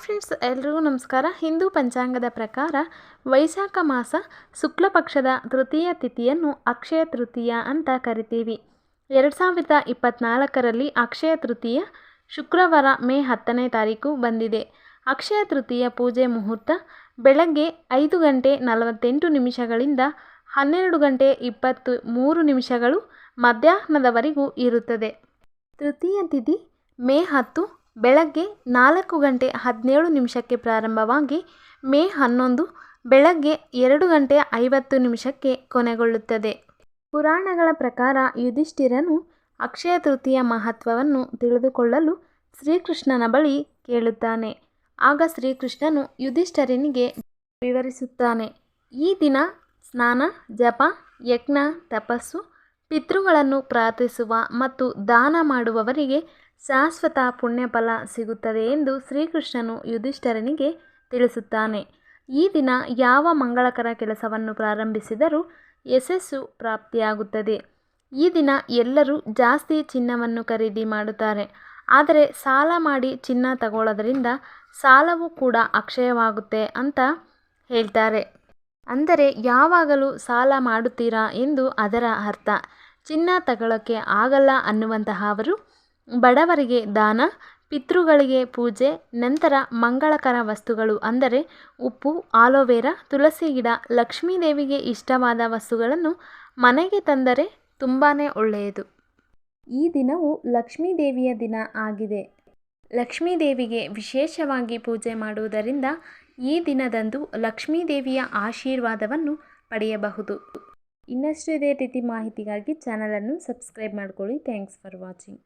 Friends, ಎಲ್ರಿಗೂ ನಮಸ್ಕಾರ. ಹಿಂದೂ ಪಂಚಾಂಗದ ಪ್ರಕಾರ ವೈಶಾಖ ಮಾಸ ಶುಕ್ಲ ಪಕ್ಷದ ತೃತೀಯ ತಿಥಿಯನ್ನು ಅಕ್ಷಯ ತೃತೀಯ ಅಂತ ಕರಿತೀವಿ. 2024ರಲ್ಲಿ ಅಕ್ಷಯ ತೃತೀಯ ಶುಕ್ರವಾರ ಮೇ 10ನೇ ತಾರೀಕು ಬಂದಿದೆ. ಅಕ್ಷಯ ತೃತೀಯ ಪೂಜೆ ಮುಹೂರ್ತ ಬೆಳಗ್ಗೆ 5:48 12:23 ಮಧ್ಯಾಹ್ನದವರೆಗೂ ಇರುತ್ತದೆ. ತೃತೀಯ ತಿಥಿ ಮೇ 10 ಬೆಳಗ್ಗೆ 4:17 ಪ್ರಾರಂಭವಾಗಿ ಮೇ 11 ಬೆಳಗ್ಗೆ 2:50 ಕೊನೆಗೊಳ್ಳುತ್ತದೆ. ಪುರಾಣಗಳ ಪ್ರಕಾರ ಯುಧಿಷ್ಠಿರನು ಅಕ್ಷಯ ತೃತೀಯ ಮಹತ್ವವನ್ನು ತಿಳಿದುಕೊಳ್ಳಲು ಶ್ರೀಕೃಷ್ಣನ ಬಳಿ ಕೇಳುತ್ತಾನೆ. ಆಗ ಶ್ರೀಕೃಷ್ಣನು ಯುಧಿಷ್ಠಿರನಿಗೆ ವಿವರಿಸುತ್ತಾನೆ. ಈ ದಿನ ಸ್ನಾನ, ಜಪ, ಯಜ್ಞ, ತಪಸ್ಸು, ಪಿತೃಗಳನ್ನು ಪ್ರಾರ್ಥಿಸುವ ಮತ್ತು ದಾನ ಮಾಡುವವರಿಗೆ ಶಾಶ್ವತ ಪುಣ್ಯಫಲ ಸಿಗುತ್ತದೆ ಎಂದು ಶ್ರೀಕೃಷ್ಣನು ಯುಧಿಷ್ಠಿರನಿಗೆ ತಿಳಿಸುತ್ತಾನೆ. ಈ ದಿನ ಯಾವ ಮಂಗಳಕರ ಕೆಲಸವನ್ನು ಪ್ರಾರಂಭಿಸಿದರೂ ಯಶಸ್ಸು ಪ್ರಾಪ್ತಿಯಾಗುತ್ತದೆ. ಈ ದಿನ ಎಲ್ಲರೂ ಜಾಸ್ತಿ ಚಿನ್ನವನ್ನು ಖರೀದಿ ಮಾಡುತ್ತಾರೆ. ಆದರೆ ಸಾಲ ಮಾಡಿ ಚಿನ್ನ ತಗೊಳ್ಳೋದ್ರಿಂದ ಸಾಲವೂ ಕೂಡ ಅಕ್ಷಯವಾಗುತ್ತೆ ಅಂತ ಹೇಳ್ತಾರೆ. ಅಂದರೆ ಯಾವಾಗಲೂ ಸಾಲ ಮಾಡುತ್ತೀರಾ ಎಂದು ಅದರ ಅರ್ಥ. ಚಿನ್ನ ತಗೊಳ್ಳೋಕ್ಕೆ ಆಗಲ್ಲ ಅನ್ನುವಂತಹ ಅವರು ಬಡವರಿಗೆ ದಾನ, ಪಿತೃಗಳಿಗೆ ಪೂಜೆ, ನಂತರ ಮಂಗಳಕರ ವಸ್ತುಗಳು ಅಂದರೆ ಉಪ್ಪು, ಆಲೋವೆರಾ, ತುಳಸಿ ಗಿಡ, ಲಕ್ಷ್ಮೀದೇವಿಗೆ ಇಷ್ಟವಾದ ವಸ್ತುಗಳನ್ನು ಮನೆಗೆ ತಂದರೆ ತುಂಬಾ ಒಳ್ಳೆಯದು. ಈ ದಿನವು ಲಕ್ಷ್ಮೀದೇವಿಯ ದಿನ ಆಗಿದೆ. ಲಕ್ಷ್ಮೀದೇವಿಗೆ ವಿಶೇಷವಾಗಿ ಪೂಜೆ ಮಾಡುವುದರಿಂದ ಈ ದಿನದಂದು ಲಕ್ಷ್ಮೀದೇವಿಯ ಆಶೀರ್ವಾದವನ್ನು ಪಡೆಯಬಹುದು. ಇನ್ನಷ್ಟು ಇದೇ ರೀತಿ ಮಾಹಿತಿಗಾಗಿ ಚಾನಲನ್ನು ಸಬ್ಸ್ಕ್ರೈಬ್ ಮಾಡ್ಕೊಳ್ಳಿ. Thanks for watching.